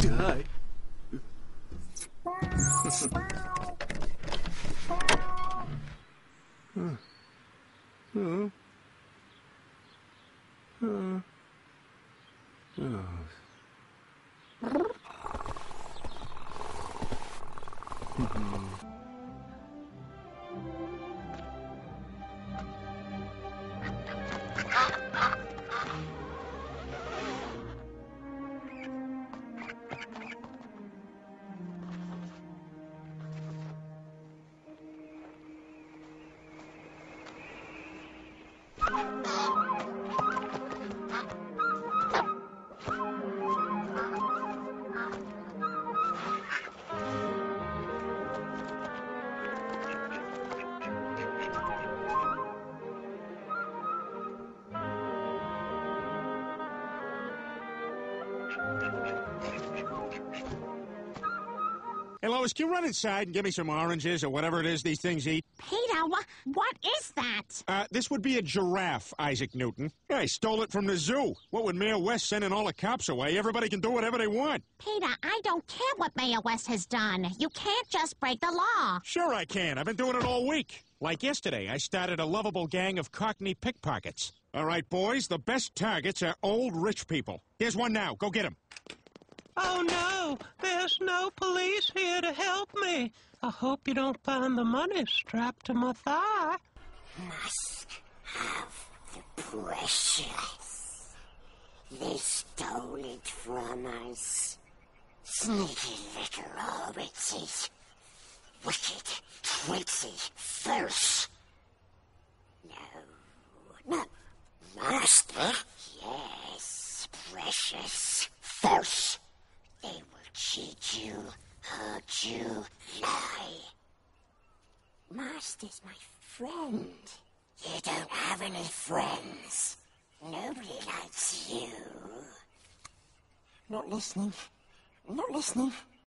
Die. Hey, Lois, can you run inside and give me some oranges or whatever it is these things eat? Peter, what is that? This would be a giraffe, Isaac Newton. Yeah, I stole it from the zoo. What with Mayor West sending all the cops away, everybody can do whatever they want. Peter, I don't care what Mayor West has done. You can't just break the law. Sure I can. I've been doing it all week. Like yesterday, I started a lovable gang of Cockney pickpockets. All right, boys, the best targets are old rich people. Here's one now. Go get him. Oh, no, there's no police here to help me. I hope you don't find the money strapped to my thigh. Must have the precious. They stole it from us. Sneaky little hobbitses. Wicked, tricksy, false. No, master. Yes, precious, false. They will cheat you, hurt you, lie. Master's my friend. You don't have any friends. Nobody likes you. Not listening. Not listening.